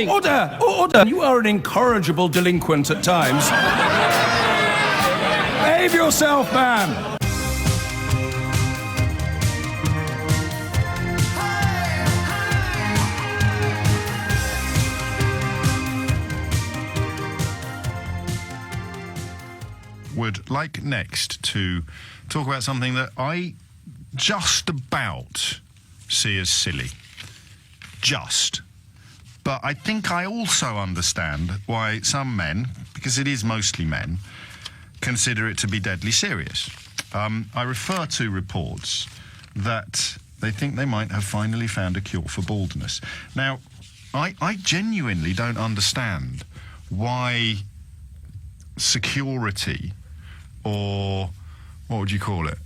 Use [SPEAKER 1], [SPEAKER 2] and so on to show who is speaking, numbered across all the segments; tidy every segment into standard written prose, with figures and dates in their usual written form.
[SPEAKER 1] Order! Order! You are an incorrigible delinquent at times. Behave yourself, man!
[SPEAKER 2] Would like next to talk about something that I just about see as silly. Just. But I think I also understand why some men, because it is mostly men, consider it to be deadly serious. I refer to reports that they think they might have finally found a cure for baldness. Now, I genuinely don't understand why security, or what would you call it,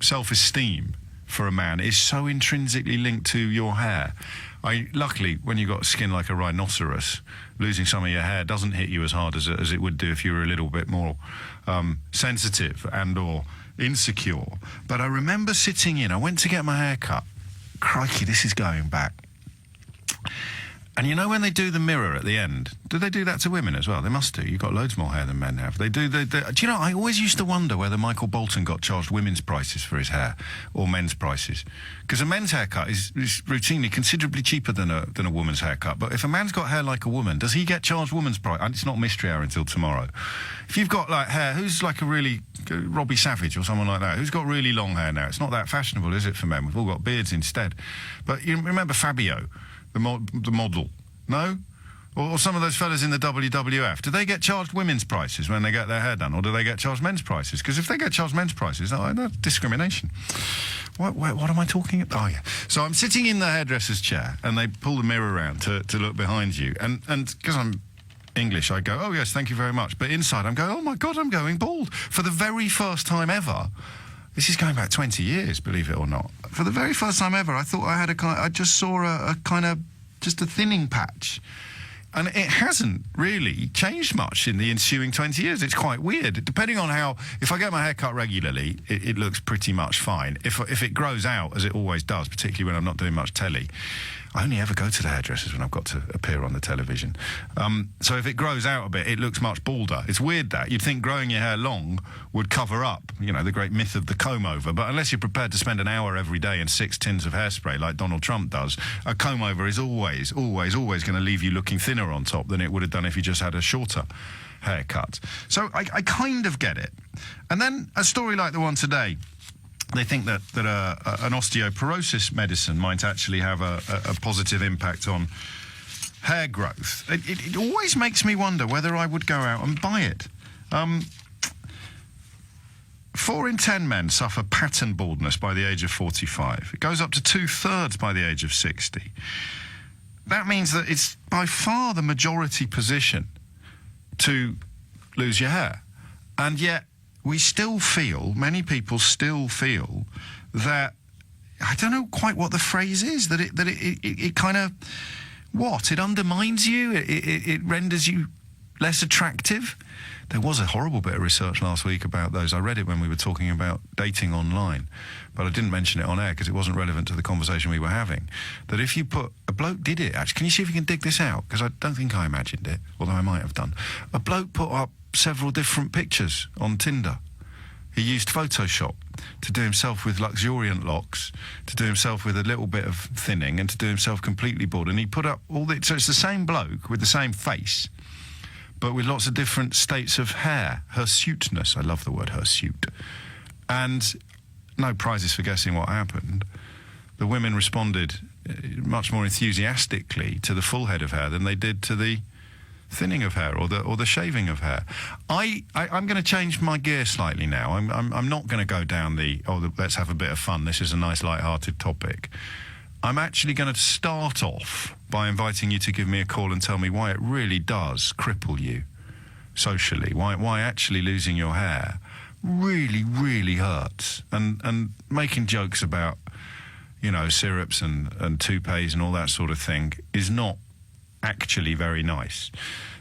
[SPEAKER 2] self-esteem for a man is so intrinsically linked to your hair. Luckily, when you've got skin like a rhinoceros, losing some of your hair doesn't hit you as hard as it would do if you were a little bit more sensitive and or insecure. But I remember I went to get my hair cut. Crikey, this is going back. And you know when they do the mirror at the end, do they do that to women as well? They must do. You've got loads more hair than men have. They do. Do you know, I always used to wonder whether Michael Bolton got charged women's prices for his hair or men's prices. Because a men's haircut is routinely considerably cheaper than a woman's haircut. But if a man's got hair like a woman, does he get charged woman's price? And it's not mystery hour until tomorrow. If you've got like hair, who's like a really Robbie Savage or someone like that, who's got really long hair now? It's not that fashionable, is it, for men? We've all got beards instead. But you remember Fabio? The model, no? Or some of those fellas in the WWF, do they get charged women's prices when they get their hair done, or do they get charged men's prices? Because if they get charged men's prices, that's discrimination. What am I talking about? Oh, yeah. So I'm sitting in the hairdresser's chair, and they pull the mirror around to look behind you. And because I'm English, I go, oh, yes, thank you very much. But inside, I'm going, oh, my God, I'm going bald. For the very first time ever. This is going back 20 years, believe it or not. For the very first time ever, I thought I just saw a kind of, just a thinning patch. And it hasn't really changed much in the ensuing 20 years. It's quite weird. Depending on if I get my hair cut regularly, it looks pretty much fine. If it grows out, as it always does, particularly when I'm not doing much telly, I only ever go to the hairdressers when I've got to appear on the television. So if it grows out a bit, it looks much balder. It's weird that. You'd think growing your hair long would cover up, the great myth of the comb-over. But unless you're prepared to spend an hour every day and 6 tins of hairspray like Donald Trump does, a comb-over is always, always, always going to leave you looking thinner on top than it would have done if you just had a shorter haircut. So I kind of get it. And then a story like the one today, they think that an osteoporosis medicine might actually have a positive impact on hair growth. It always makes me wonder whether I would go out and buy it. 4 in 10 men suffer pattern baldness by the age of 45. It goes up to 2/3 by the age of 60. That means that it's by far the majority position to lose your hair. And yet, many people still feel that, I don't know quite what the phrase is, that it kind of, it undermines you, it renders you less attractive. There was a horrible bit of research last week about those. I read it when we were talking about dating online, but I didn't mention it on air because it wasn't relevant to the conversation we were having. That if you a bloke did it, actually, can you see if you can dig this out? Because I don't think I imagined it, although I might have done. A bloke put up several different pictures on Tinder. He used Photoshop to do himself with luxuriant locks, to do himself with a little bit of thinning, and to do himself completely bald. And he put up so it's the same bloke with the same face, but with lots of different states of hair. Hirsuteness, I love the word hirsute. And no prizes for guessing what happened. The women responded much more enthusiastically to the full head of hair than they did to the thinning of hair or the shaving of hair. I'm going to change my gear slightly now. I'm not going to go down let's have a bit of fun, this is a nice light-hearted topic. I'm actually going to start off by inviting you to give me a call and tell me why it really does cripple you socially, why actually losing your hair really, really hurts, and making jokes about syrups and toupees and all that sort of thing is not actually very nice.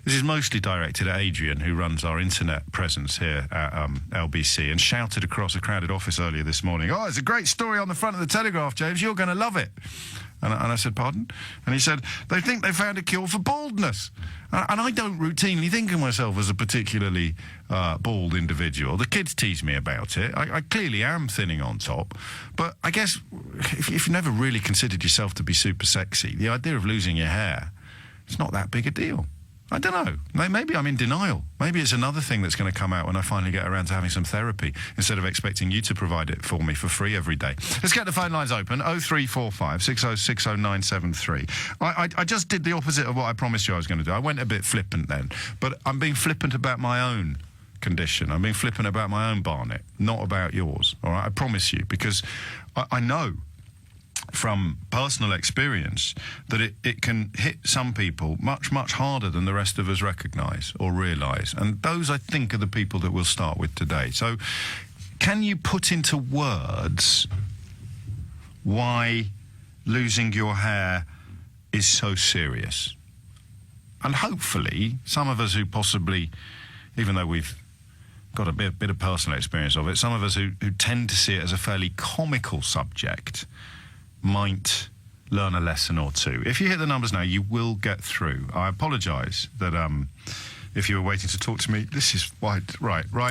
[SPEAKER 2] This is mostly directed at Adrian, who runs our internet presence here at LBC, and shouted across a crowded office earlier this morning, "Oh, it's a great story on the front of the Telegraph, James. You're going to love it." And I said, "Pardon?" And he said, "They think they found a cure for baldness." And I don't routinely think of myself as a particularly bald individual. The kids tease me about it. I clearly am thinning on top. But I guess if you've never really considered yourself to be super sexy, the idea of losing your hair, it's not that big a deal. I don't know. Maybe I'm in denial. Maybe it's another thing that's going to come out when I finally get around to having some therapy, instead of expecting you to provide it for me for free every day. Let's get the phone lines open. 0345 6060973. I just did the opposite of what I promised you I was going to do. I went a bit flippant then. But I'm being flippant about my own condition. I'm being flippant about my own Barnet, not about yours. All right? I promise you, because I know from personal experience that it can hit some people much, much harder than the rest of us recognise or realise. And those, I think, are the people that we'll start with today. So can you put into words why losing your hair is so serious? And hopefully some of us who possibly, even though we've got a bit of personal experience of it, some of us who tend to see it as a fairly comical subject might learn a lesson or two. If you hit the numbers now, you will get through. I apologise that if you were waiting to talk to me, this is right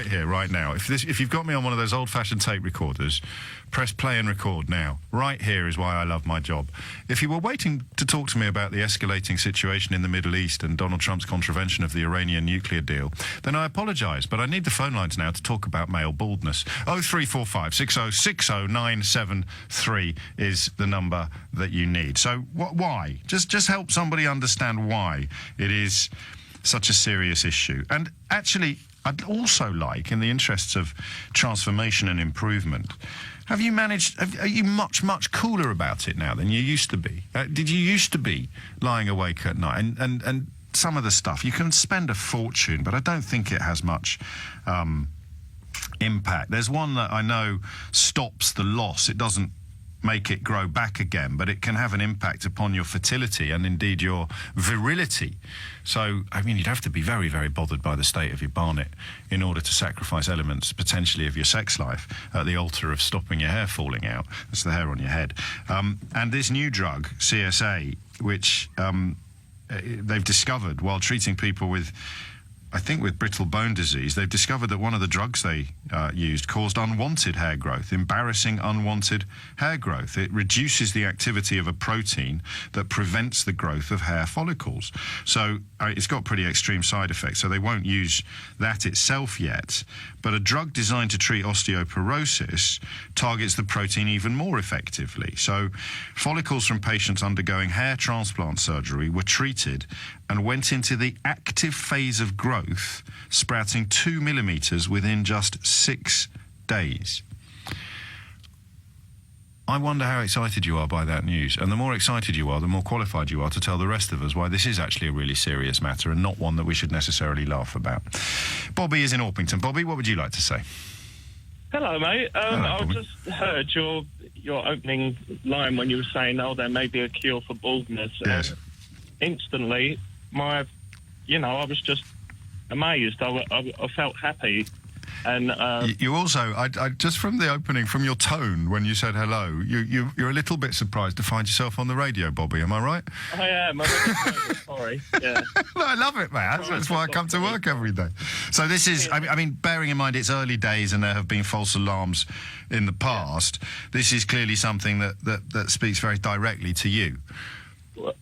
[SPEAKER 2] here, right now. If you've got me on one of those old-fashioned tape recorders, press play and record now. Right here is why I love my job. If you were waiting to talk to me about the escalating situation in the Middle East and Donald Trump's contravention of the Iranian nuclear deal, then I apologise, but I need the phone lines now to talk about male baldness. 0345 6060973 is the number that you need. So why? Just help somebody understand why it is such a serious issue. And actually, I'd also like, in the interests of transformation and improvement, are you much, much cooler about it now than you used to be? Did you used to be lying awake at night? And some of the stuff, you can spend a fortune, but I don't think it has much impact. There's one that I know stops the loss. It doesn't make it grow back again, but it can have an impact upon your fertility and indeed your virility. So, I mean, you'd have to be very, very bothered by the state of your Barnet in order to sacrifice elements, potentially, of your sex life at the altar of stopping your hair falling out. That's the hair on your head. And this new drug, CSA, which they've discovered while treating people with, I think, with brittle bone disease, they've discovered that one of the drugs they used caused unwanted hair growth, embarrassing unwanted hair growth. It reduces the activity of a protein that prevents the growth of hair follicles. So it's got pretty extreme side effects, so they won't use that itself yet. But a drug designed to treat osteoporosis targets the protein even more effectively. So follicles from patients undergoing hair transplant surgery were treated and went into the active phase of growth, sprouting 2 millimetres within just 6 days. I wonder how excited you are by that news. And the more excited you are, the more qualified you are to tell the rest of us why this is actually a really serious matter and not one that we should necessarily laugh about. Bobby is in Orpington. Bobby, what would you like to say?
[SPEAKER 3] Hello, mate. I just heard your opening line when you were saying, "Oh, there may be a cure for baldness."
[SPEAKER 2] Yes.
[SPEAKER 3] Instantly, I was just amazed. I felt happy. And
[SPEAKER 2] you also, I just from the opening, from your tone when you said hello, you're a little bit surprised to find yourself on the radio, Bobby. Am I right?
[SPEAKER 3] I am. Sorry. Yeah.
[SPEAKER 2] I love it, man. That's why I come to work every day. So this is, I mean, bearing in mind it's early days and there have been false alarms in the past, this is clearly something that speaks very directly to you.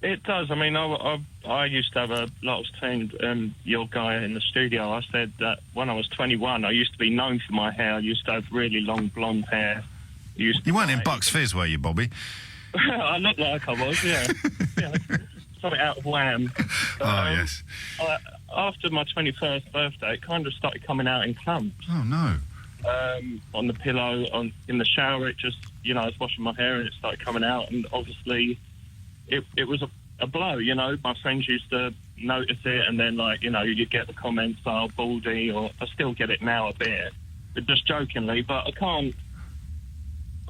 [SPEAKER 3] It does. I mean, I used to have a lot of team, your guy in the studio. I said that when I was 21, I used to be known for my hair. I used to have really long blonde hair. You
[SPEAKER 2] weren't in Bucks Fizz, were you, Bobby?
[SPEAKER 3] I looked like I was, yeah. Something out of Wham.
[SPEAKER 2] Yes.
[SPEAKER 3] After my 21st birthday, it kind of started coming out in clumps.
[SPEAKER 2] Oh, no.
[SPEAKER 3] On the pillow, in the shower, it just, I was washing my hair and it started coming out, and obviously it was a blow, My friends used to notice it, and then, you'd get the comments, "Oh, baldy," or I still get it now a bit, but just jokingly. But I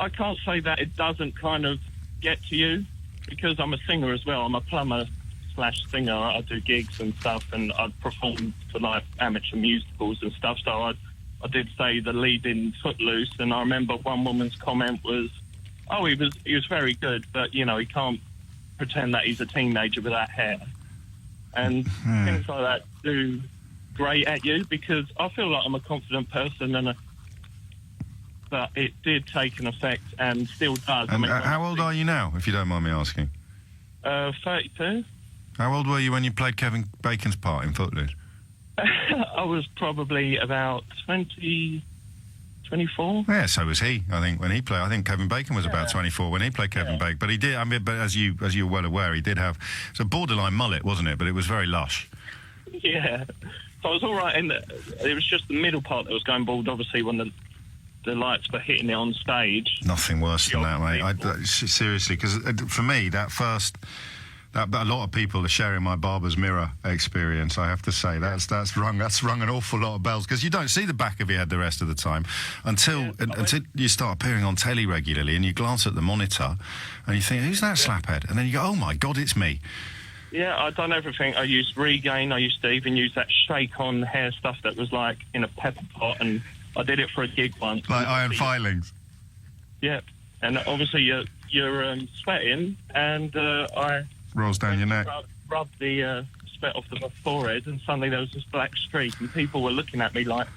[SPEAKER 3] can't say that it doesn't kind of get to you, because I'm a singer as well. I'm a plumber singer. I do gigs and stuff, and I'd perform for like amateur musicals and stuff. So I did say the lead in Footloose, and I remember one woman's comment was, "Oh, he was very good, but you know, he can't pretend that he's a teenager with that hair." And things like that do grate at you, because I feel like I'm a confident person, but it did take an effect and still does.
[SPEAKER 2] And how old are you now, if you don't mind me asking?
[SPEAKER 3] 32.
[SPEAKER 2] How old were you when you played Kevin Bacon's part in Footloose?
[SPEAKER 3] I was probably about 24.
[SPEAKER 2] Yeah, so was he. I think when he played, I think Kevin Bacon was about 24 when he played Kevin Bacon. But he did. I mean, but as you're well aware, he did have it's a borderline mullet, wasn't it? But it was very lush.
[SPEAKER 3] Yeah. So I was all right it was just the middle part that was going bald. Obviously, when the lights were hitting it on stage.
[SPEAKER 2] Nothing worse than that, mate. Seriously, because for me, that a lot of people are sharing my barber's mirror experience. I have to say that's rung an awful lot of bells, because you don't see the back of your head the rest of the time until you start appearing on telly regularly, and you glance at the monitor and you think, who's that slaphead? And then you go, oh my God, it's me.
[SPEAKER 3] Yeah, I've done everything. I used Regain. I used to even use that shake-on hair stuff that was like in a pepper pot, and I did it for a gig once.
[SPEAKER 2] Like iron filings.
[SPEAKER 3] Yeah, and obviously you're sweating, and I
[SPEAKER 2] rolls down your neck.
[SPEAKER 3] Rubbed the sweat off my forehead, and suddenly there was this black streak, and people were looking at me like,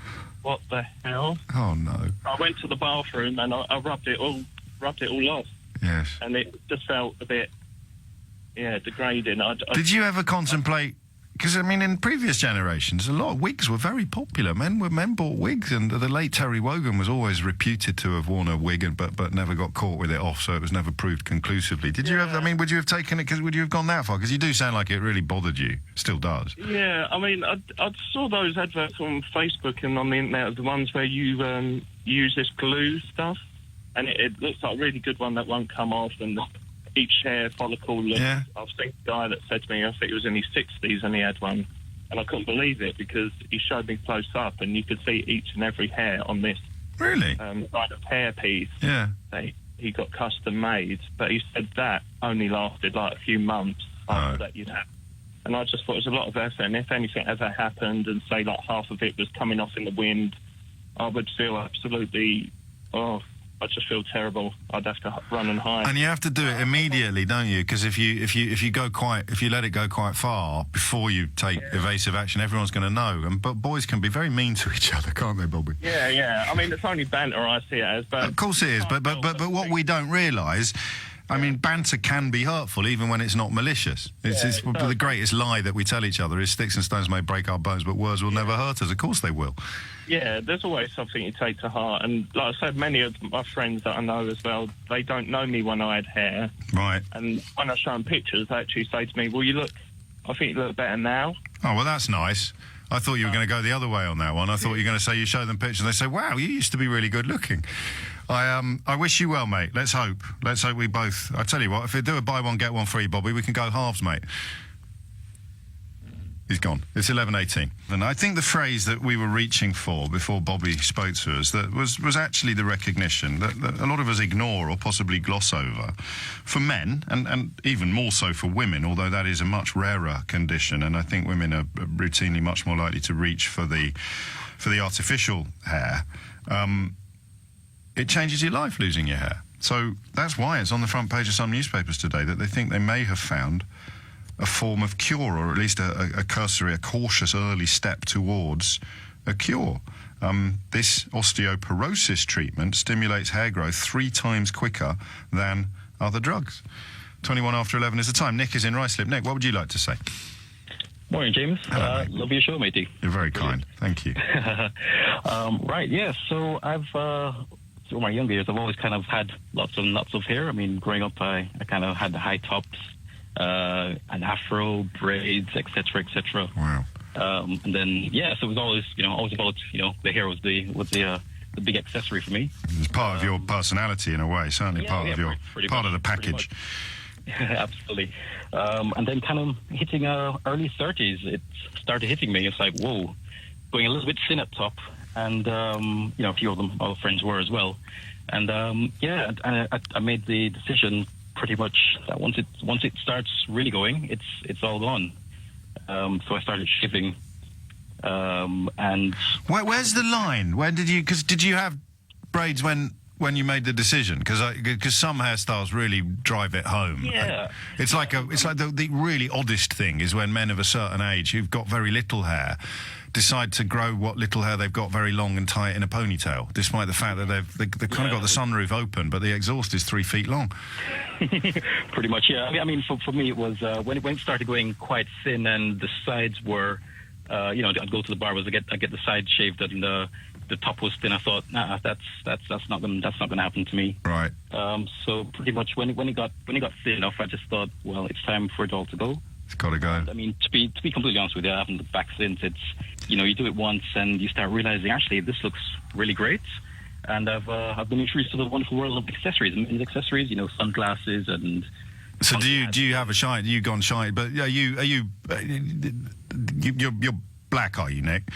[SPEAKER 3] "What the hell?"
[SPEAKER 2] Oh no!
[SPEAKER 3] I went to the bathroom and I rubbed it all off.
[SPEAKER 2] Yes.
[SPEAKER 3] And it just felt a bit, degrading.
[SPEAKER 2] Did you ever contemplate? Because I mean, in previous generations, a lot of wigs were very popular. Men bought wigs, and the late Terry Wogan was always reputed to have worn a wig, but never got caught with it off, so it was never proved conclusively. Did you have? I mean, would you have taken it? Would you have gone that far? Because you do sound like it really bothered you. Still does.
[SPEAKER 3] Yeah, I mean, I saw those adverts on Facebook and on the internet, the ones where you use this glue stuff, and it looks like a really good one that won't come off, and each hair follicle looks.
[SPEAKER 2] Yeah.
[SPEAKER 3] I've seen a guy that said to me, I think he was in his 60s, and he had one, and I couldn't believe it, because he showed me close up, and you could see each and every hair on this
[SPEAKER 2] really
[SPEAKER 3] kind of hair piece.
[SPEAKER 2] Yeah.
[SPEAKER 3] That he got custom made, but he said that only lasted like a few months after that you'd have. And I just thought it was a lot of effort, and if anything ever happened and say like half of it was coming off in the wind, I would feel absolutely, I just feel terrible. I'd have to run and hide.
[SPEAKER 2] And you have to do it immediately, don't you? Because if you let it go quite far before you take evasive action, everyone's going to know. But boys can be very mean to each other, can't they, Bobby?
[SPEAKER 3] Yeah. I mean, it's only banter, I see it as. But
[SPEAKER 2] of course it is. But what we don't realise. I mean, banter can be hurtful, even when it's not malicious. It's the greatest lie that we tell each other is sticks and stones may break our bones, but words will never hurt us. Of course they will. Yeah,
[SPEAKER 3] there's always something you take to heart. And like I said, many of my friends that I know as well, they don't know me when I had hair.
[SPEAKER 2] Right.
[SPEAKER 3] And when I show them pictures, they actually say to me, well, I think you look better now.
[SPEAKER 2] Oh, well, that's nice. I thought you were going to go the other way on that one. I thought you were going to say you show them pictures and they say, wow, you used to be really good looking. I wish you well, mate. Let's hope we both... I tell you what, if we do a buy one, get one free, Bobby, we can go halves, mate. He's gone. It's 11:18. And I think the phrase that we were reaching for before Bobby spoke to us that was actually the recognition that a lot of us ignore or possibly gloss over. For men, and even more so for women, although that is a much rarer condition, and I think women are routinely much more likely to reach for the artificial hair, it changes your life, losing your hair. So that's why it's on the front page of some newspapers today, that they think they may have found a form of cure, or at least a cursory, a cautious early step towards a cure. This osteoporosis treatment stimulates hair growth 3 times quicker than other drugs. 21 after 11 is the time. Nick is in Ruislip. Nick, what would you like to say?
[SPEAKER 4] Morning, James.
[SPEAKER 2] Hello,
[SPEAKER 4] love your show, matey.
[SPEAKER 2] You're very kind. Thank you.
[SPEAKER 4] Right, yes. So I've, through my younger years, I've always kind of had lots and lots of hair. I mean, growing up, I kind of had the high tops, an afro, braids, etc., etc.
[SPEAKER 2] Wow.
[SPEAKER 4] And then, so it was always about, the hair was the big accessory for me.
[SPEAKER 2] It's part of your personality in a way, certainly part of the package.
[SPEAKER 4] Absolutely. And then kind of hitting early 30s, it started hitting me. It's like, whoa, going a little bit thin at top. And, a few of them, all friends were as well. And, I made the decision pretty much once it starts really going, it's all gone. So I started shaving, and
[SPEAKER 2] where's the line? When did you have braids when you made the decision? Because some hairstyles really drive it home.
[SPEAKER 4] Yeah.
[SPEAKER 2] It's like the really oddest thing is when men of a certain age who've got very little hair decide to grow what little hair they've got very long and tie it in a ponytail, despite the fact that they've kind of got the sunroof open, but the exhaust is 3 feet long.
[SPEAKER 4] Pretty much, yeah. I mean, for me, it was when it started going quite thin and the sides were, I'd go to the barbers, I get the side shaved and the top was thin. I thought, nah, that's not gonna happen to me.
[SPEAKER 2] Right.
[SPEAKER 4] So pretty much when it got thin enough, I just thought, well, it's time for it all to go.
[SPEAKER 2] It's got to go.
[SPEAKER 4] I mean, to be completely honest with you, I haven't looked back since. It's, you do it once and you start realizing, actually, this looks really great. And I've been introduced to the wonderful world of accessories, men's accessories, sunglasses and.
[SPEAKER 2] So do you have a shine? You gone shine? But you're black, are you, Nick?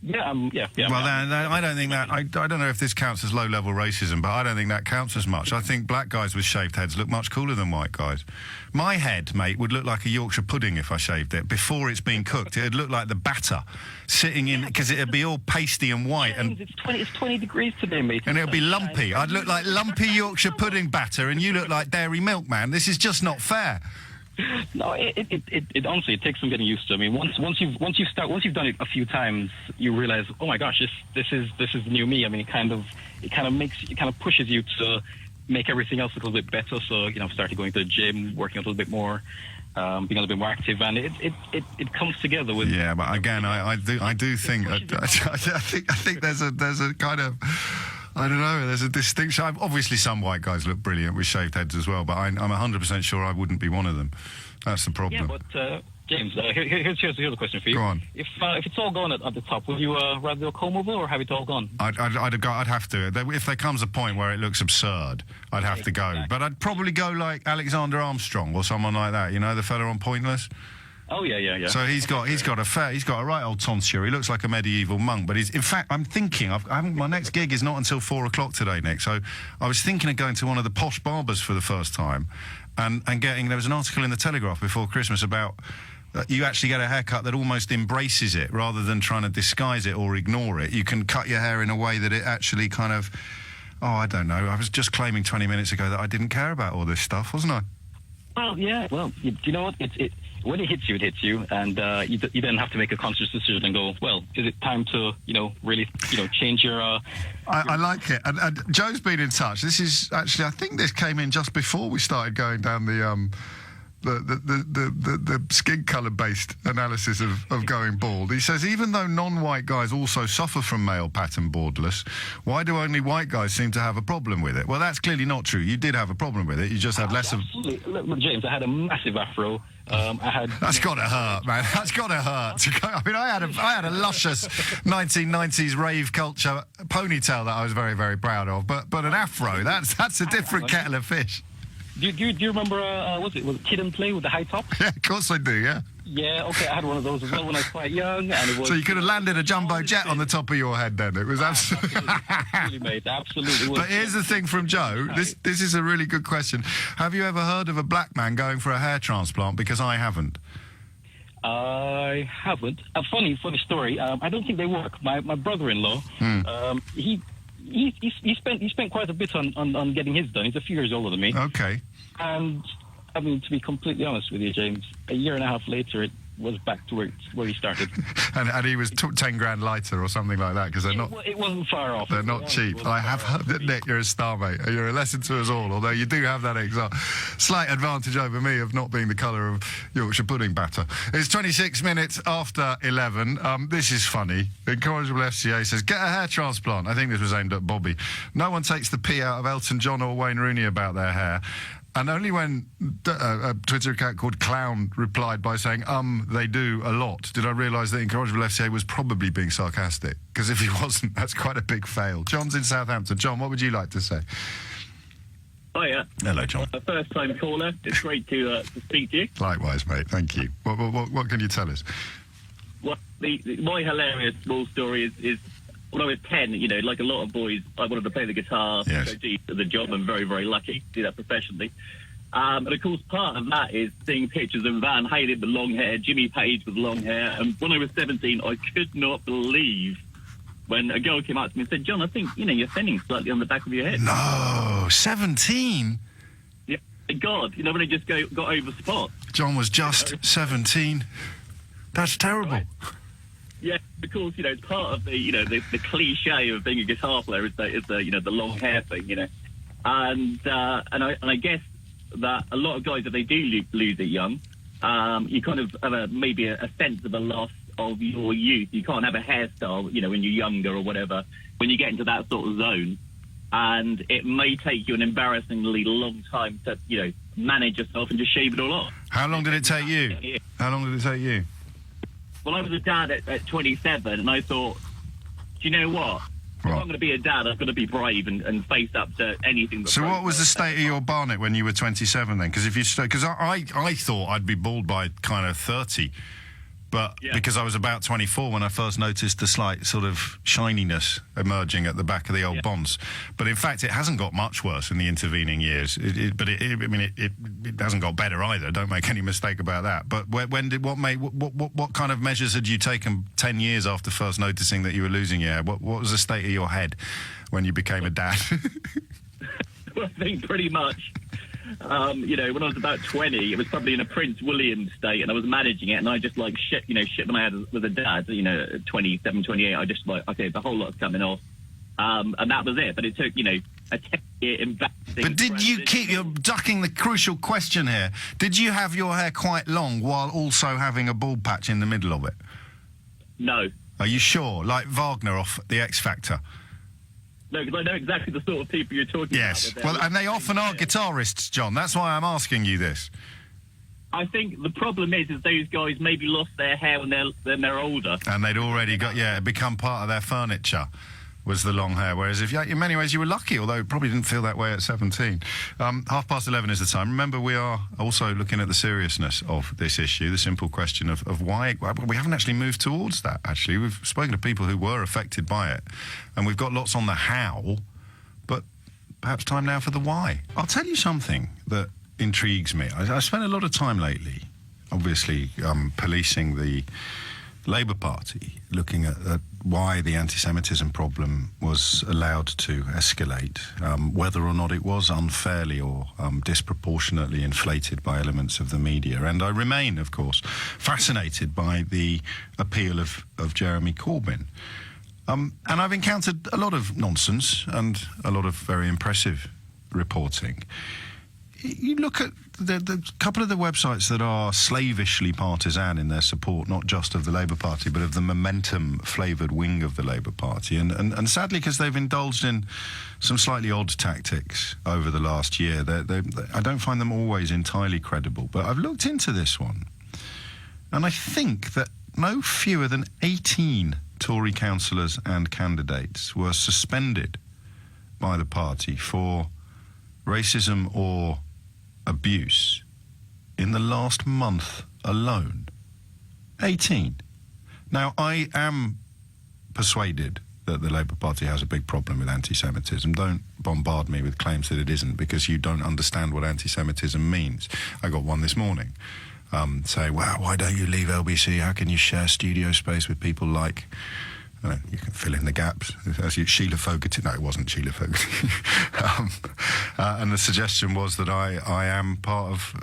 [SPEAKER 4] Yeah, yeah.
[SPEAKER 2] Well, I don't think that. I don't know if this counts as low-level racism, but I don't think that counts as much. I think black guys with shaved heads look much cooler than white guys. My head, mate, would look like a Yorkshire pudding if I shaved it. Before it's been cooked, it'd look like the batter sitting in, because it'd be all pasty and white.
[SPEAKER 4] James,
[SPEAKER 2] and
[SPEAKER 4] it's 20 degrees today, mate.
[SPEAKER 2] And it'll be lumpy. I'd look like lumpy Yorkshire pudding batter, and you look like dairy milk, man. This is just not fair.
[SPEAKER 4] No, it honestly, it takes some getting used to. I mean, once you've done it a few times, you realize, oh my gosh, this is the new me. I mean, it kind of pushes you to make everything else a little bit better. So started going to the gym, working a little bit more, being a little bit more active, and it comes together with.
[SPEAKER 2] Yeah, but again, I do think I think there's a kind of. I don't know, there's a distinction. Obviously, some white guys look brilliant with shaved heads as well, but I'm 100% sure I wouldn't be one of them. That's the problem.
[SPEAKER 4] Yeah, but, James, here's the question for you.
[SPEAKER 2] Go on.
[SPEAKER 4] If it's all gone at the top, would you rather do a comb over or have it all gone?
[SPEAKER 2] I'd have to. If there comes a point where it looks absurd, I'd have to go. But I'd probably go like Alexander Armstrong or someone like that, the fella on Pointless.
[SPEAKER 4] Oh yeah.
[SPEAKER 2] So he's got a right old tonsure. He looks like a medieval monk. But in fact, I'm thinking my next gig is not until 4 o'clock today, Nick. So I was thinking of going to one of the posh barbers for the first time, and getting. There was an article in the Telegraph before Christmas about you actually get a haircut that almost embraces it rather than trying to disguise it or ignore it. You can cut your hair in a way that it actually kind of. Oh, I don't know. I was just claiming 20 minutes ago that I didn't care about all this stuff, wasn't I?
[SPEAKER 4] Well, yeah. Well, you know what? When it hits you, and you then have to make a conscious decision and go, well, is it time to, really, change your...
[SPEAKER 2] I like it. And Joe's been in touch. This is actually, I think this came in just before we started going down the skin colour based analysis of going bald. He says, even though non-white guys also suffer from male pattern baldness, why do only white guys seem to have a problem with it? Well, that's clearly not true. You did have a problem with it. You just had less of...
[SPEAKER 4] Look, James, I had a massive afro.
[SPEAKER 2] That's got to hurt, man. That's got to hurt. I mean, I had a luscious 1990s rave culture ponytail that I was very, very proud of. But an afro, that's a different kettle of fish.
[SPEAKER 4] Do you remember, was it Kid and Play with the high top?
[SPEAKER 2] Yeah, of course I do, yeah.
[SPEAKER 4] Yeah, okay, I had one of those as well when I was quite young. And it was,
[SPEAKER 2] so you could have landed a jumbo jet on the top of your head then. It was
[SPEAKER 4] absolutely, mate, absolutely.
[SPEAKER 2] But here's the thing from Joe. This is a really good question. Have you ever heard of a black man going for a hair transplant? Because I haven't.
[SPEAKER 4] I haven't. A funny story. I don't think they work. My brother-in-law, he spent quite a bit on getting his done. He's a few years older than me.
[SPEAKER 2] Okay.
[SPEAKER 4] And I mean, to be completely honest with you, James, a year and a half later, it was back to where he started.
[SPEAKER 2] and he was 10 grand lighter or something like that, because they're not.
[SPEAKER 4] It wasn't far off.
[SPEAKER 2] They're not cheap. I have heard that, Nick, you're a star, mate. You're a lesson to us all. Although you do have that slight advantage over me of not being the colour of Yorkshire pudding batter. It's 26 minutes after 11. This is funny. Incorrigible FCA says, get a hair transplant. I think this was aimed at Bobby. No one takes the pee out of Elton John or Wayne Rooney about their hair. And only when a Twitter account called Clown replied by saying, they do a lot, did I realise that Incorrigible FCA was probably being sarcastic. Because if he wasn't, that's quite a big fail. John's in Southampton. John, what would you like to say?
[SPEAKER 3] Hiya.
[SPEAKER 2] Hello, John.
[SPEAKER 3] First-time caller. It's great to speak to you.
[SPEAKER 2] Likewise, mate. Thank you. What can you tell us?
[SPEAKER 3] Well, my hilarious small story is when I was 10, like a lot of boys, I wanted to play the guitar,
[SPEAKER 2] yes.
[SPEAKER 3] go deep at the job. I'm very, very lucky to do that professionally.
[SPEAKER 4] And of course, part of that is seeing pictures of Van Halen with long hair, Jimmy Page with long hair. And when I was 17, I could not believe when a girl came up to me and said, "John, I think, you're thinning slightly on the back of your head."
[SPEAKER 2] No, 17?
[SPEAKER 4] Yeah, God, when I just got over the spot.
[SPEAKER 2] John was just 17. That's terrible.
[SPEAKER 4] Right. Yeah, of course, it's part of the cliche of being a guitar player is the long hair thing, and I guess that a lot of guys, if they do lose it young, you kind of have maybe a sense of a loss of your youth. You can't have a hairstyle, when you're younger or whatever, when you get into that sort of zone. And it may take you an embarrassingly long time to, manage yourself and just shave it all off.
[SPEAKER 2] How long did it take you? How long did it take you?
[SPEAKER 4] Well, I was a dad at 27, and I thought, do you know what? If I'm going to be a dad, I've got to be brave and face up to anything.
[SPEAKER 2] So what was the state of your barnet when you were 27 then? Because I thought I'd be bald by kind of 30, but because I was about 24 when I first noticed the slight sort of shininess emerging at the back of the old bonds. But in fact, it hasn't got much worse in the intervening years. It hasn't got better either. Don't make any mistake about that. But what kind of measures had you taken 10 years after first noticing that you were losing your hair? What was the state of your head when you became a dad?
[SPEAKER 4] Well, I think pretty much. When I was about 20, it was probably in a Prince William state, and I was managing it, and I just shit when I was a dad, at 27, 28, I just okay, the whole lot's coming off. And that was it. But it took, a 10-year investing.
[SPEAKER 2] But you're ducking the crucial question here. Did you have your hair quite long while also having a bald patch in the middle of it?
[SPEAKER 4] No.
[SPEAKER 2] Are you sure? Like Wagner off The X Factor?
[SPEAKER 4] No, because I know exactly the sort of people you're talking about.
[SPEAKER 2] Yes, well, and they often are guitarists, John. That's why I'm asking you this.
[SPEAKER 4] I think the problem is those guys maybe lost their hair when they're older.
[SPEAKER 2] And they'd already become part of their furniture, was the long hair. Whereas in many ways you were lucky, although it probably didn't feel that way at 17. 11:30 is the time. Remember, we are also looking at the seriousness of this issue, the simple question of why. We haven't actually moved towards that, actually. We've spoken to people who were affected by it, and we've got lots on the how, but perhaps time now for the why. I'll tell you something that intrigues me. I spent a lot of time lately, obviously, policing the Labour Party, looking at why the anti-Semitism problem was allowed to escalate, whether or not it was unfairly or disproportionately inflated by elements of the media. And I remain, of course, fascinated by the appeal of Jeremy Corbyn. And I've encountered a lot of nonsense and a lot of very impressive reporting. You look at the couple of the websites that are slavishly partisan in their support, not just of the Labour Party, but of the momentum-flavoured wing of the Labour Party. And sadly, because they've indulged in some slightly odd tactics over the last year, I don't find them always entirely credible. But I've looked into this one, and I think that no fewer than 18 Tory councillors and candidates were suspended by the party for racism or abuse in the last month alone. 18. Now, I am persuaded that the Labour Party has a big problem with anti-Semitism. Don't bombard me with claims that it isn't, because you don't understand what anti-Semitism means. I got one this morning say, wow, why don't you leave LBC? How can you share studio space with people like... you can fill in the gaps. Sheila Fogarty. No, it wasn't Sheila Fogarty. And the suggestion was that I am part of...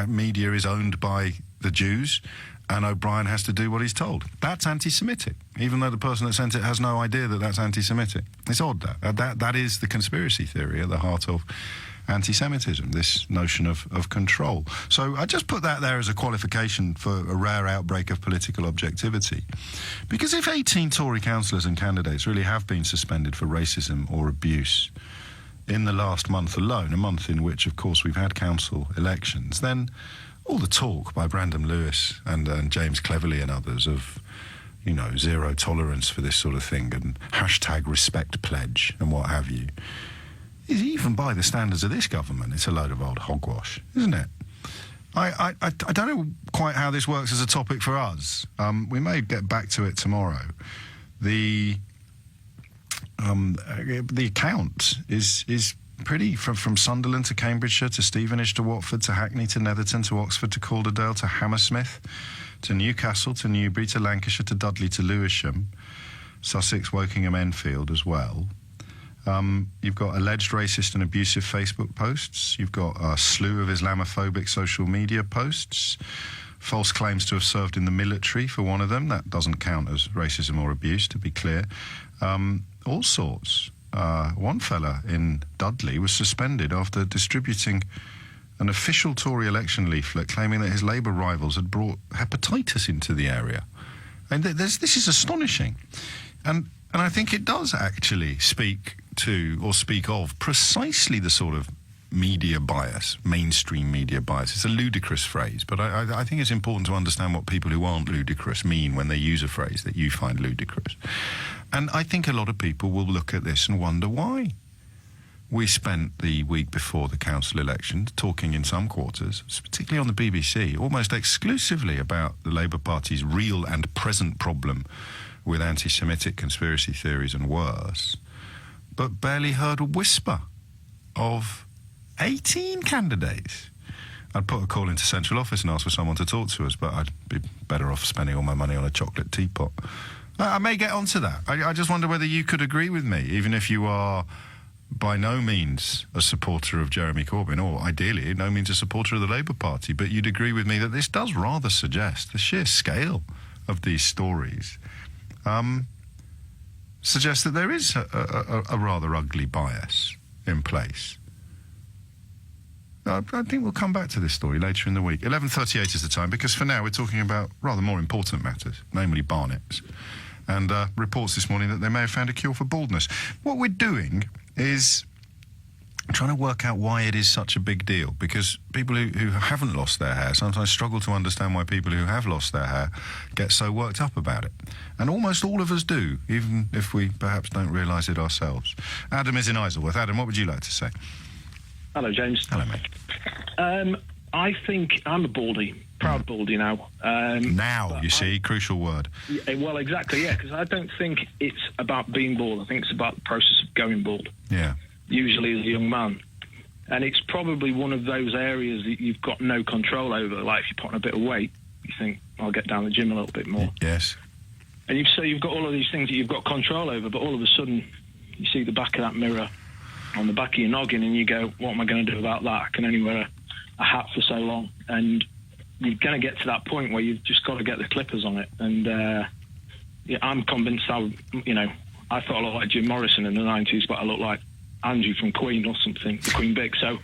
[SPEAKER 2] media is owned by the Jews, and O'Brien has to do what he's told. That's anti-Semitic, even though the person that sent it has no idea that that's anti-Semitic. It's odd, that is the conspiracy theory at the heart of anti-Semitism, this notion of control. So I just put that there as a qualification for a rare outbreak of political objectivity. Because if 18 Tory councillors and candidates really have been suspended for racism or abuse in the last month alone, a month in which, of course, we've had council elections, then all the talk by Brandon Lewis and James Cleverly and others of, zero tolerance for this sort of thing and hashtag respect pledge and what have you, is, even by the standards of this government, it's a load of old hogwash, isn't it? I don't know quite how this works as a topic for us. We may get back to it tomorrow. The account is pretty from Sunderland to Cambridgeshire to Stevenage to Watford to Hackney to Netherton to Oxford to Calderdale to Hammersmith to Newcastle to Newbury to Lancashire to Dudley to Lewisham, Sussex, Wokingham, Enfield as well. You've got alleged racist and abusive Facebook posts. You've got a slew of Islamophobic social media posts. False claims to have served in the military for one of them. That doesn't count as racism or abuse, to be clear. All sorts. One fella in Dudley was suspended after distributing an official Tory election leaflet claiming that his Labour rivals had brought hepatitis into the area. And this is astonishing. And I think it does actually speak to or speak of precisely the sort of media bias, mainstream media bias. It's a ludicrous phrase, but I think it's important to understand what people who aren't ludicrous mean when they use a phrase that you find ludicrous. And I think a lot of people will look at this and wonder why. We spent the week before the council elections talking in some quarters, particularly on the BBC, almost exclusively about the Labour Party's real and present problem with anti-Semitic conspiracy theories and worse, but barely heard a whisper of 18 candidates. I'd put a call into central office and ask for someone to talk to us, but I'd be better off spending all my money on a chocolate teapot. I may get onto that. I just wonder whether you could agree with me, even if you are by no means a supporter of Jeremy Corbyn, or ideally no means a supporter of the Labour Party, but you'd agree with me that this does rather suggest the sheer scale of these stories suggests that there is a rather ugly bias in place. I think we'll come back to this story later in the week. 11:38 is the time, because for now we're talking about rather more important matters, namely Barnett's, and reports this morning that they may have found a cure for baldness. What we're doing is trying to work out why it is such a big deal, because people who haven't lost their hair sometimes struggle to understand why people who have lost their hair get so worked up about it. And almost all of us do, even if we perhaps don't realise it ourselves. Adam is in Isleworth. Adam, what would you like to say?
[SPEAKER 5] Hello, James.
[SPEAKER 2] Hello, mate.
[SPEAKER 5] I think I'm a baldy, proud baldy now.
[SPEAKER 2] You see, crucial word.
[SPEAKER 5] Yeah, well, exactly, yeah, because I don't think it's about being bald. I think it's about the process of going bald.
[SPEAKER 2] Yeah.
[SPEAKER 5] Usually as a young man. And it's probably one of those areas that you've got no control over. Like, if you put on a bit of weight, you think, I'll get down the gym a little bit more.
[SPEAKER 2] Yes.
[SPEAKER 5] And you've got all of these things that you've got control over, but all of a sudden you see the back of that mirror on the back of your noggin and you go, what am I going to do about that? I can only wear a hat for so long. And you're going to get to that point where you've just got to get the clippers on it. And I'm convinced I thought I looked like Jim Morrison in the 90s, but I look like Andrew from Queen or something, the Queen Big. So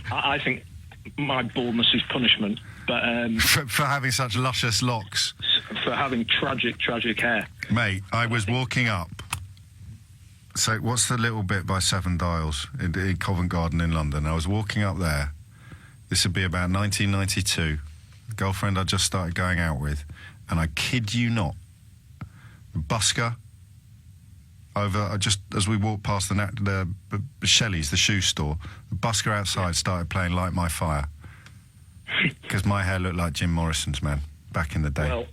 [SPEAKER 5] I think my baldness is punishment. But
[SPEAKER 2] for having such luscious locks.
[SPEAKER 5] For having tragic hair.
[SPEAKER 2] Mate, I was walking up. So what's the little bit by Seven Dials in Covent Garden in London? I was walking up there. This would be about 1992. The girlfriend I just started going out with. And I kid you not, a busker over, just as we walked past the Shelley's, the shoe store, the busker outside started playing Light My Fire. Because my hair looked like Jim Morrison's, man, back in the day.
[SPEAKER 5] Well,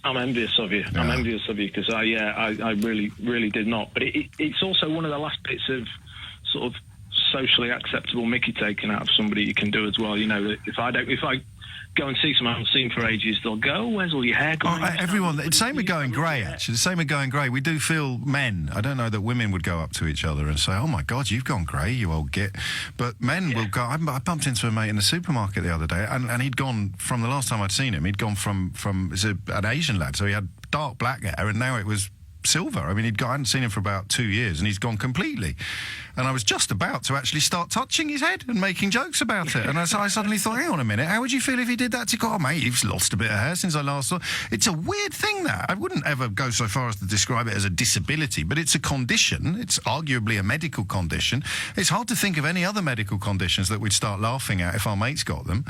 [SPEAKER 5] I'm envious of you. Yeah. I'm envious of you because I really, really did not. But it's also one of the last bits of sort of socially acceptable mickey taken out of somebody you can do as well. You know, that if I go and see someone I haven't seen for ages, they'll go, where's all your hair going?
[SPEAKER 2] Everyone, it's the same with going grey, actually. The same with going grey. We do feel men. I don't know that women would go up to each other and say, oh, my God, you've gone grey, you old git. But men will go... I bumped into a mate in the supermarket the other day, and he'd gone, from the last time I'd seen him, he'd gone from an Asian lad, so he had dark black hair, and now it was silver. I mean, I hadn't seen him for about 2 years, and he's gone completely. And I was just about to actually start touching his head and making jokes about it. And I suddenly thought, hang on a minute, how would you feel if he did that to you? Oh, mate, you've lost a bit of hair since I last saw. It's a weird thing, that. I wouldn't ever go so far as to describe it as a disability, but it's a condition. It's arguably a medical condition. It's hard to think of any other medical conditions that we'd start laughing at if our mates got them.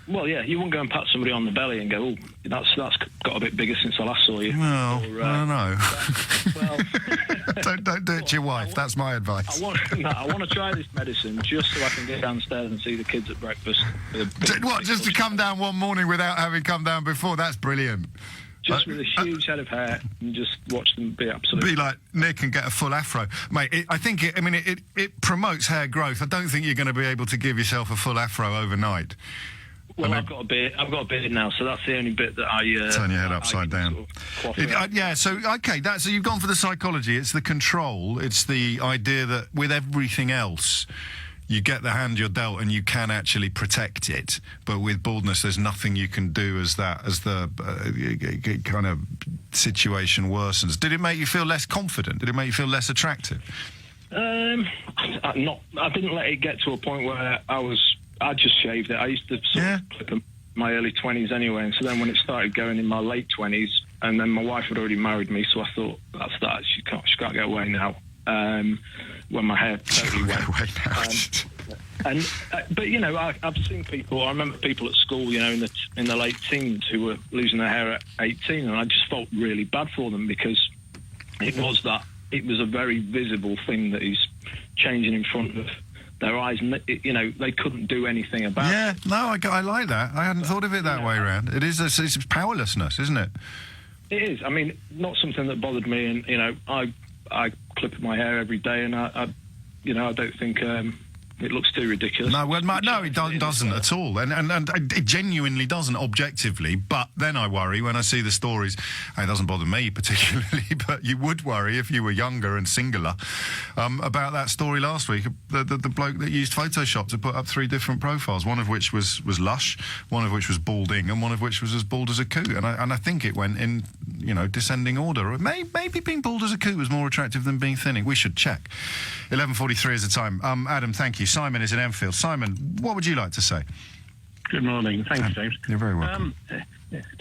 [SPEAKER 5] Well, yeah, you wouldn't go and pat somebody on the belly and go, oh, that's got a bit bigger since I last saw you.
[SPEAKER 2] Well, I don't know.
[SPEAKER 5] Well,
[SPEAKER 2] don't do it to your wife. That's my advice.
[SPEAKER 5] I want to try this medicine just so I can get downstairs and see the kids at breakfast.
[SPEAKER 2] What, just to come down one morning without having come down before? That's brilliant.
[SPEAKER 5] just with a huge head of hair, and just watch them be absolutely...
[SPEAKER 2] Be like Nick and get a full afro. Mate, I think it promotes hair growth. I don't think you're going to be able to give yourself a full afro overnight.
[SPEAKER 5] Well, I've got a beard now, so that's the only bit that I...
[SPEAKER 2] turn your head upside down.
[SPEAKER 5] Sort of
[SPEAKER 2] Yeah, so, okay, so you've gone for the psychology. It's the control. It's the idea that with everything else, you get the hand you're dealt and you can actually protect it. But with baldness, there's nothing you can do as the kind of situation worsens. Did it make you feel less confident? Did it make you feel less attractive?
[SPEAKER 5] I didn't let it get to a point where I just shaved it. I used to sort of clip in my early 20s anyway, and so then when it started going in my late 20s, and then my wife had already married me, so I thought, that's that, she can't get away now. When my hair totally went. But you know, I've seen people. I remember people at school, you know, in the late teens who were losing their hair at 18, and I just felt really bad for them because it was a very visible thing that is changing in front of their eyes, and you know, they couldn't do anything about it.
[SPEAKER 2] Yeah, no, I like that. I hadn't thought of it that way around. It is it's powerlessness, isn't it?
[SPEAKER 5] It is. I mean, not something that bothered me, and you know, I clip my hair every day, and I don't think it looks too ridiculous.
[SPEAKER 2] No, it doesn't at all, and it genuinely doesn't objectively. But then I worry when I see the stories. It doesn't bother me particularly, but you would worry if you were younger and singular about that story last week. The bloke that used Photoshop to put up 3 different profiles, one of which was lush, one of which was balding, and one of which was as bald as a coot. And I think it went in, you know, descending order. Maybe being bald as a coot was more attractive than being thinning. We should check. 11:43 is the time. Adam, thank you. Simon is in Enfield. Simon, what would you like to say?
[SPEAKER 6] Good morning. Thanks, James.
[SPEAKER 2] You're very welcome.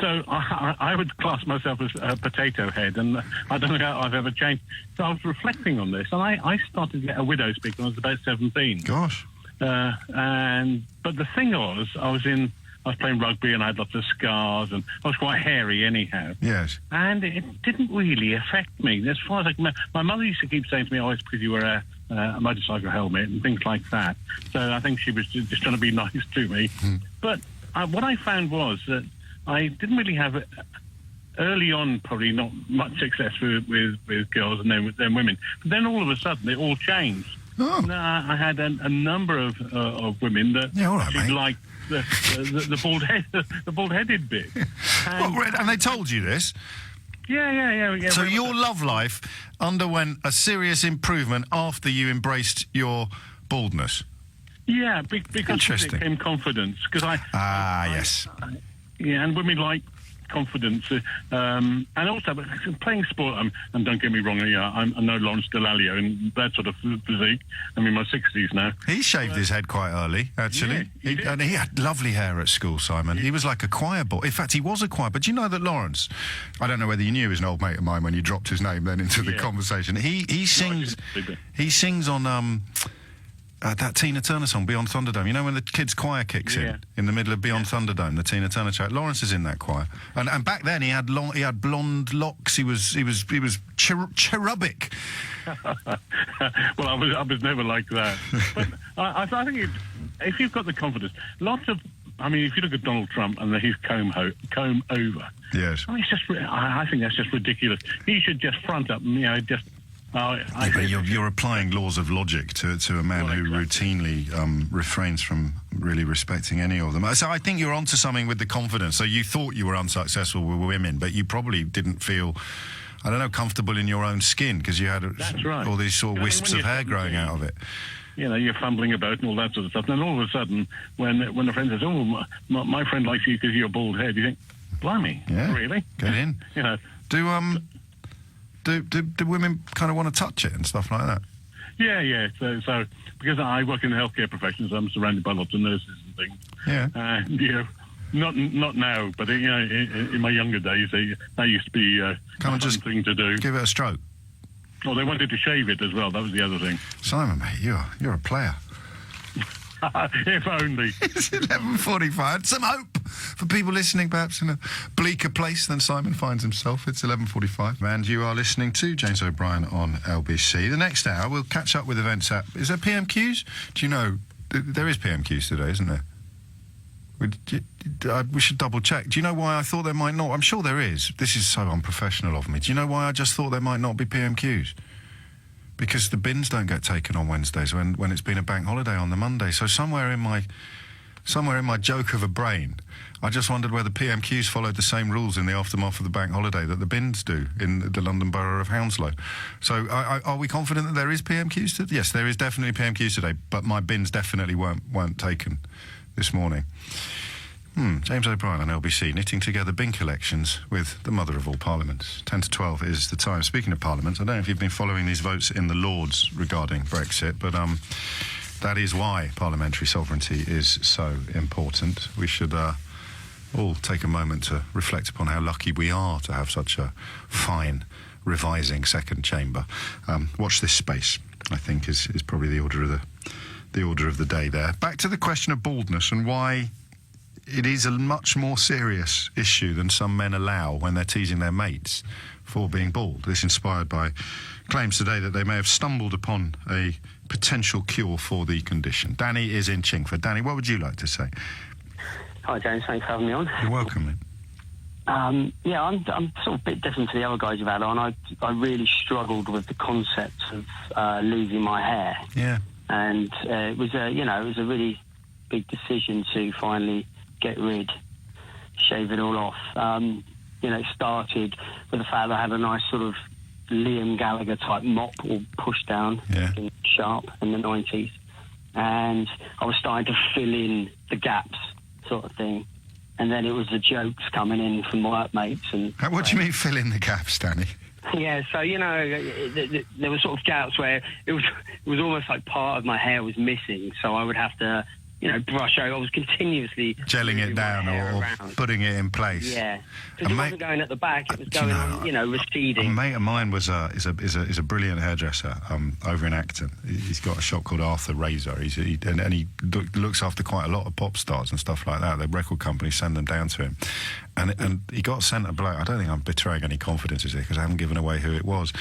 [SPEAKER 6] So I would class myself as a potato head, and I don't know how I've ever changed. So I was reflecting on this, and I started to get a widow's peak when I was about 17.
[SPEAKER 2] Gosh.
[SPEAKER 6] But the thing was, I was playing rugby and I had lots of scars, and I was quite hairy anyhow.
[SPEAKER 2] Yes.
[SPEAKER 6] And it didn't really affect me. As far as I can remember, my mother used to keep saying to me, oh, it's because you wear a motorcycle helmet and things like that. So I think she was just trying to be nice to me. But what I found was that I didn't really have, early on, probably not much success with girls and then women. But then all of a sudden, it all changed.
[SPEAKER 2] Oh.
[SPEAKER 6] And, I had a number of women that liked the bald-headed bit.
[SPEAKER 2] And they told you this?
[SPEAKER 6] Yeah.
[SPEAKER 2] So your love life underwent a serious improvement after you embraced your baldness?
[SPEAKER 6] Yeah, because it came confidence.
[SPEAKER 2] Yes.
[SPEAKER 6] And women like confidence. And also, playing sport, and don't get me wrong, I'm no Lawrence Dallaglio in that sort of physique. I'm in my 60s now.
[SPEAKER 2] He shaved his head quite early, actually.
[SPEAKER 6] Yeah,
[SPEAKER 2] he had lovely hair at school, Simon. He was like a choir boy. In fact, he was a choir. But do you know that Lawrence, I don't know whether you knew he was an old mate of mine when you dropped his name then into the conversation. He sings on... that Tina Turner song, Beyond Thunderdome. You know when the kids' choir kicks in the middle of Beyond Thunderdome, the Tina Turner track. Lawrence is in that choir, and back then he had blonde locks. He was cherubic.
[SPEAKER 6] Well, I was never like that. But I think if you've got the confidence, if you look at Donald Trump and his comb over,
[SPEAKER 2] yes,
[SPEAKER 6] I think that's just ridiculous. He should just front up, just.
[SPEAKER 2] But you're applying laws of logic to a man who routinely refrains from really respecting any of them. So I think you're onto something with the confidence. So you thought you were unsuccessful with women, but you probably didn't feel, I don't know, comfortable in your own skin because you had all these sort of wisps of hair growing out of it.
[SPEAKER 6] You know, you're fumbling about and all that sort of stuff. And then all of a sudden, when a friend says, "Oh, my friend likes you because you're bald head," you think, "Blimey, really?
[SPEAKER 2] Get in."
[SPEAKER 6] You know,
[SPEAKER 2] Do women kind of want to touch it and stuff like that?
[SPEAKER 6] Yeah. So because I work in the healthcare profession, so I'm surrounded by lots of nurses and things.
[SPEAKER 2] Yeah.
[SPEAKER 6] And not now, but in my younger days, that used to be a fun thing to do.
[SPEAKER 2] Give it a stroke.
[SPEAKER 6] Oh, they wanted to shave it as well. That was the other thing.
[SPEAKER 2] Simon, mate, you're a player.
[SPEAKER 6] If only.
[SPEAKER 2] It's 11:45. Some hope for people listening, perhaps in a bleaker place than Simon finds himself. It's 11:45, and you are listening to James O'Brien on LBC. The next hour, we'll catch up with events at... Is there PMQs? Do you know... There is PMQs today, isn't there? We should double check. Do you know why I thought there might not? I'm sure there is. This is so unprofessional of me. Do you know why I just thought there might not be PMQs? Because the bins don't get taken on Wednesdays when it's been a bank holiday on the Monday. So somewhere in my joke of a brain, I just wondered whether PMQs followed the same rules in the aftermath of the bank holiday that the bins do in the London Borough of Hounslow. So are we confident that there is PMQs today? Yes, there is definitely PMQs today, but my bins definitely weren't taken this morning. James O'Brien on LBC, knitting together bin collections with the mother of all parliaments. 10 to 12 is the time. Speaking of parliaments, I don't know if you've been following these votes in the Lords regarding Brexit, but that is why parliamentary sovereignty is so important. We should all take a moment to reflect upon how lucky we are to have such a fine, revising second chamber. Watch this space, I think, is probably the order of the day there. Back to the question of baldness and why it is a much more serious issue than some men allow when they're teasing their mates for being bald. This inspired by claims today that they may have stumbled upon a potential cure for the condition. Danny is in Chingford. Danny, what would you like to say?
[SPEAKER 7] Hi, James. Thanks for having me on.
[SPEAKER 2] You're welcome, mate.
[SPEAKER 7] I'm sort of a bit different to the other guys you've had on. I really struggled with the concept of losing my hair.
[SPEAKER 2] Yeah.
[SPEAKER 7] And it was a really big decision to finally shave it all off. It started with the fact that I had a nice sort of Liam Gallagher type mop or push down in Sharp in the 90s. And I was starting to fill in the gaps sort of thing. And then it was the jokes coming in from workmates. And
[SPEAKER 2] what do you mean fill in the gaps, Danny?
[SPEAKER 7] Yeah, so, there were sort of gaps where it was almost like part of my hair was missing. So I would have to, brush over. I was continuously
[SPEAKER 2] gelling it down or putting it in place.
[SPEAKER 7] Yeah, because it wasn't going at the back; it was going, receding.
[SPEAKER 2] A mate of mine is a brilliant hairdresser over in Acton. He's got a shop called Arthur Razor. He looks after quite a lot of pop stars and stuff like that. The record companies send them down to him, and he got sent a bloke. I don't think I'm betraying any confidences here because I haven't given away who it was.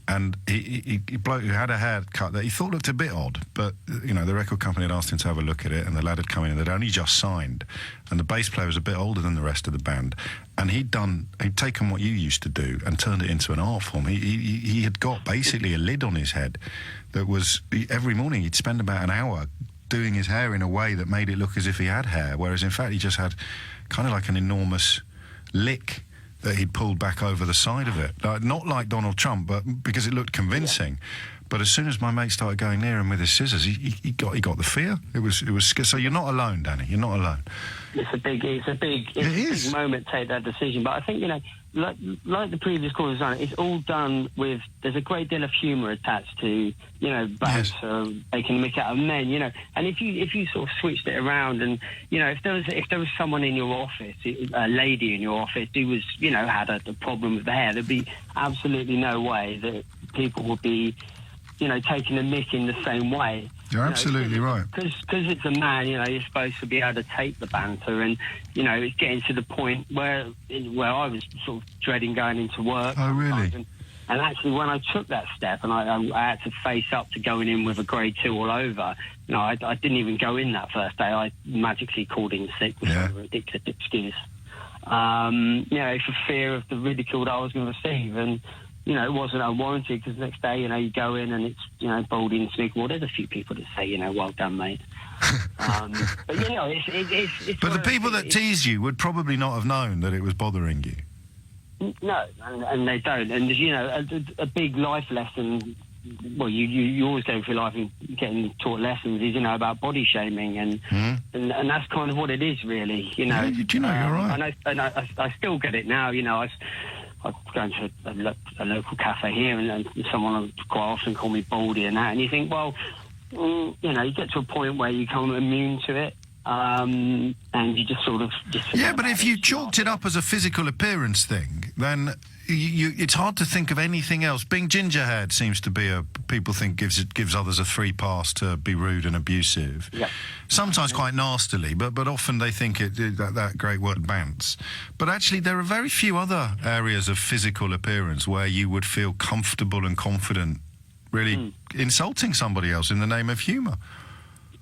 [SPEAKER 2] And he bloke who had a haircut that he thought looked a bit odd, but the record company had asked him to have a look at it, and the lad had come in and they'd only just signed, and the bass player was a bit older than the rest of the band, and he'd taken what you used to do and turned it into an art form. He had got basically a lid on his head that was every morning he'd spend about an hour doing his hair in a way that made it look as if he had hair, whereas in fact he just had kind of like an enormous lick that he'd pulled back over the side of it. Not like Donald Trump, but because it looked convincing. Yeah. But as soon as my mate started going near him with his scissors, he got the fear. It was. So you're not alone, Danny. You're not alone.
[SPEAKER 7] It's a big moment to take that decision. But I think like the previous callers done, it's all done with. There's a great deal of humour attached to bands making a mick out of men. And if you sort of switched it around, and if there was someone in your office, a lady in your office who was had a problem with the hair, there'd be absolutely no way that people would be taking a mick in the same way.
[SPEAKER 2] You're absolutely right.
[SPEAKER 7] Because it's a man, you're supposed to be able to take the banter, and it's getting to the point where I was sort of dreading going into work.
[SPEAKER 2] Oh, really?
[SPEAKER 7] And actually, when I took that step, and I had to face up to going in with a grade 2 all over, I didn't even go in that first day. I magically called in sick with a ridiculous excuse. For fear of the ridicule that I was going to receive, and. It wasn't unwarranted because the next day, you go in and it's, Baldy and Sneak. Well, there's a few people that say, well done, mate. But, it's
[SPEAKER 2] But the people that tease you would probably not have known that it was bothering you.
[SPEAKER 7] No, and they don't. And, a big life lesson, well, you always go through life and getting taught lessons is, about body shaming. And that's kind of what it is, really,
[SPEAKER 2] you're right.
[SPEAKER 7] And I still get it now, I go into a local cafe here, and someone quite often call me Baldy and that, and you think, well, you get to a point where you become immune to it, and you just sort of...
[SPEAKER 2] but if you chalked it up as a physical appearance thing, then it's hard to think of anything else. Being ginger-haired seems to be people think gives others a free pass to be rude and abusive.
[SPEAKER 7] Yeah.
[SPEAKER 2] Sometimes quite nastily, but often they think that great word bounce. But actually, there are very few other areas of physical appearance where you would feel comfortable and confident really insulting somebody else in the name of humour.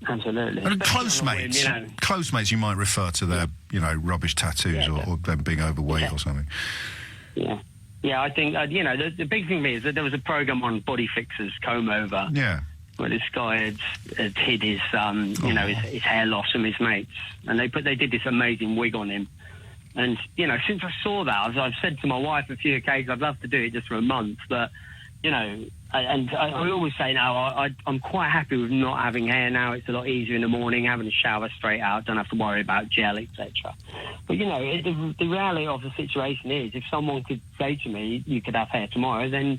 [SPEAKER 7] Absolutely.
[SPEAKER 2] And
[SPEAKER 7] Especially
[SPEAKER 2] close
[SPEAKER 7] on a whim,
[SPEAKER 2] mates,
[SPEAKER 7] you know.
[SPEAKER 2] close mates, you might refer to their, rubbish tattoos or them being overweight or something.
[SPEAKER 7] Yeah. Yeah, I think, the big thing is that there was a program on Body Fixers, Comb Over, where this guy had hid his, his hair loss from his mates. And they did this amazing wig on him. And, since I saw that, I've said to my wife a few occasions, I'd love to do it just for a month, but, I always say now, I'm quite happy with not having hair now. It's a lot easier in the morning, having a shower straight out, don't have to worry about gel, etc. But, the reality of the situation is, if someone could say to me, you could have hair tomorrow, then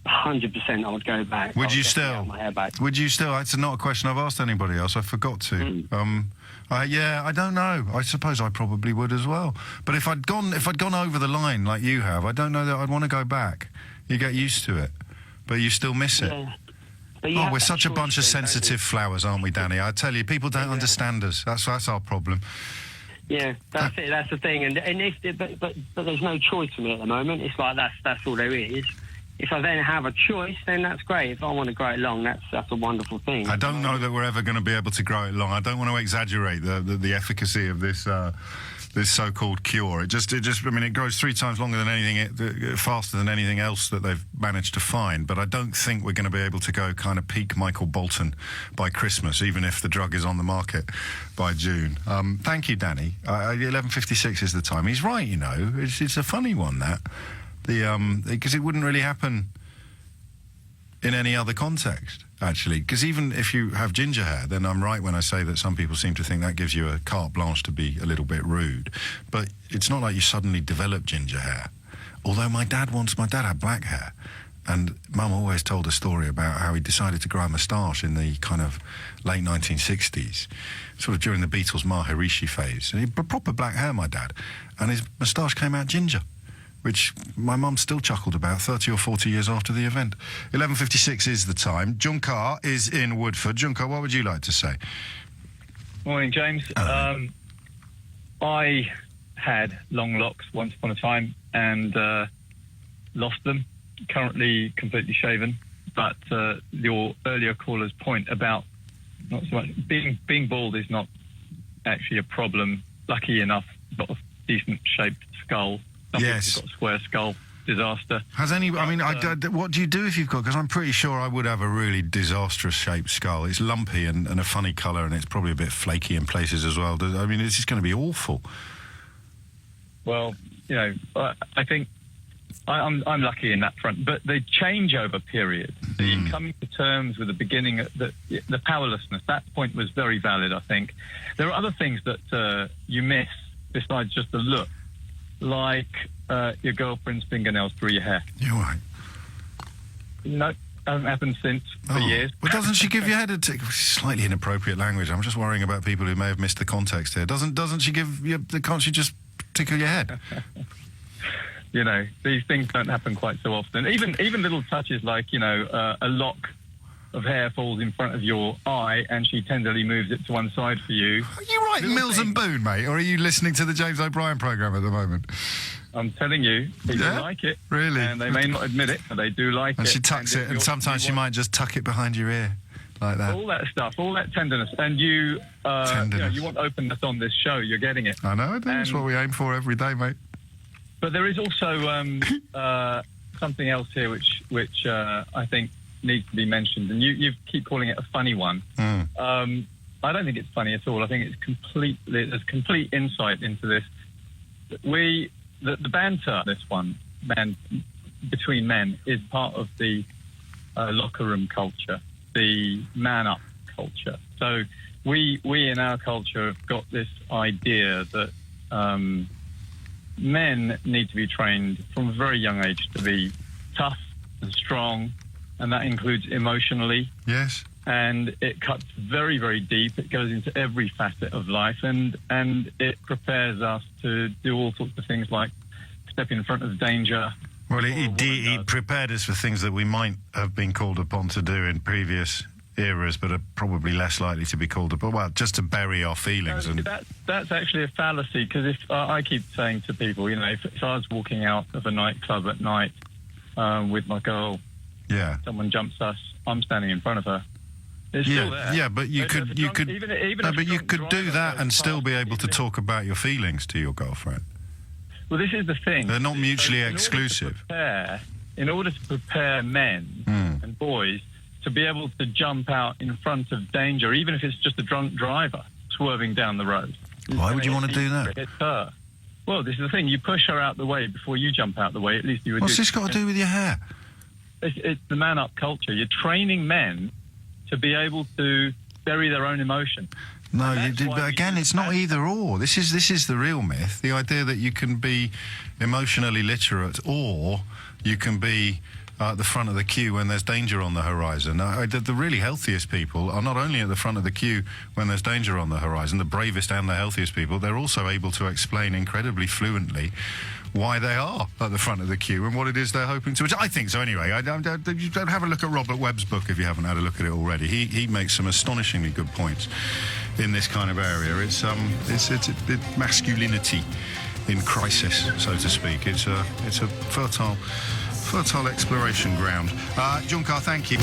[SPEAKER 7] 100% I would go back.
[SPEAKER 2] Would you still?
[SPEAKER 7] Have my hair back.
[SPEAKER 2] Would you still? It's not a question I've asked anybody else. I forgot to. I don't know. I suppose I probably would as well. But if I'd gone over the line like you have, I don't know that I'd want to go back. You get used to it, but you still miss it.
[SPEAKER 7] Yeah.
[SPEAKER 2] We're such a bunch of sensitive flowers, aren't we, Danny? I tell you, people don't understand us. That's our problem.
[SPEAKER 7] Yeah, that's it. That's the thing. But there's no choice for me at the moment. It's like that's all there is. If I then have a choice, then that's great. If I want to grow it long, that's a wonderful thing.
[SPEAKER 2] I don't know that we're ever going to be able to grow it long. I don't want to exaggerate the efficacy of this this so-called cure. It grows 3 times longer than anything, faster than anything else that they've managed to find. But I don't think we're going to be able to go kind of peak Michael Bolton by Christmas, even if the drug is on the market by June. Thank you, Danny. 11:56 is the time. He's right, It's a funny one, that. Because it wouldn't really happen in any other context, actually. Because even if you have ginger hair, then I'm right when I say that some people seem to think that gives you a carte blanche to be a little bit rude. But it's not like you suddenly develop ginger hair. Although my dad had black hair. And Mum always told a story about how he decided to grow a moustache in the kind of late 1960s, sort of during the Beatles' Maharishi phase. And he had proper black hair, my dad. And his moustache came out ginger, which my mum still chuckled about 30 or 40 years after the event. 11:56 is the time. Junkar is in Woodford. Junkar, what would you like to say?
[SPEAKER 8] Morning, James. I had long locks once upon a time and lost them. Currently completely shaven. But your earlier caller's point about not so much being bald is not actually a problem. Lucky enough, got a decent shaped skull.
[SPEAKER 2] Yes.
[SPEAKER 8] Got a square skull. Disaster.
[SPEAKER 2] What do you do if you've got? Because I'm pretty sure I would have a really disastrous shaped skull. It's lumpy and a funny colour, and it's probably a bit flaky in places as well. It's just going to be awful.
[SPEAKER 8] Well, I think I'm lucky in that front. But the changeover period, the coming to terms with the beginning, the powerlessness, that point was very valid, I think. There are other things that you miss besides just the look. Like your girlfriend's fingernails through your hair.
[SPEAKER 2] You're right.
[SPEAKER 8] No, hasn't happened since for years.
[SPEAKER 2] Well, doesn't she give your head a tickle? Slightly inappropriate language. I'm just worrying about people who may have missed the context here. Doesn't she give you? Can't she just tickle your head?
[SPEAKER 8] These things don't happen quite so often. Even little touches like a lock of hair falls in front of your eye and she tenderly moves it to one side for you.
[SPEAKER 2] Are you writing Mills and Boon, mate? Or are you listening to the James O'Brien programme at the moment?
[SPEAKER 8] I'm telling you, people like it.
[SPEAKER 2] Really?
[SPEAKER 8] And they may not admit it, but they do like it.
[SPEAKER 2] And she tucks it, and sometimes she might just tuck it behind your ear, like that.
[SPEAKER 8] All that stuff, all that tenderness. And you want openness on this show, you're getting it.
[SPEAKER 2] I know, that's what we aim for every day, mate.
[SPEAKER 8] But there is also something else here which I think needs to be mentioned, and you keep calling it a funny one. I don't think it's funny at all. I think it's there's complete insight into this. The banter, between men, is part of the locker room culture, the man up culture. So we in our culture have got this idea that men need to be trained from a very young age to be tough and strong, and that includes emotionally.
[SPEAKER 2] Yes.
[SPEAKER 8] And it cuts very, very deep. It goes into every facet of life, and it prepares us to do all sorts of things like step in front of danger.
[SPEAKER 2] Well, he prepared us for things that we might have been called upon to do in previous eras, but are probably less likely to be called upon. Well, just to bury our feelings.
[SPEAKER 8] That's actually a fallacy, because if I keep saying to people, if I was walking out of a nightclub at night with my girl, someone jumps us, I'm standing in front of her. It's still there.
[SPEAKER 2] Yeah, but you could do that and still be able to talk about your feelings to your girlfriend.
[SPEAKER 8] Well, this is the thing.
[SPEAKER 2] They're not mutually exclusive.
[SPEAKER 8] In order to prepare men and boys to be able to jump out in front of danger, even if it's just a drunk driver swerving down the road.
[SPEAKER 2] Why would you want to do that?
[SPEAKER 8] Hit her. Well, this is the thing. You push her out the way before you jump out the way. At least you would.
[SPEAKER 2] What's this got to do with your hair?
[SPEAKER 8] It's the man-up culture. You're training men to be able to bury their own emotion.
[SPEAKER 2] No, but again, it's not either or. This is the real myth. The idea that you can be emotionally literate or you can be at the front of the queue when there's danger on the horizon. The really healthiest people are not only at the front of the queue when there's danger on the horizon, the bravest and the healthiest people, they're also able to explain incredibly fluently why they are at the front of the queue and what it is they're hoping to achieve. I think so anyway. Don't have a look at Robert Webb's book if you haven't had a look at it already. He makes some astonishingly good points in this kind of area. It's masculinity in crisis, so to speak. It's a fertile exploration ground. Junkar, thank you.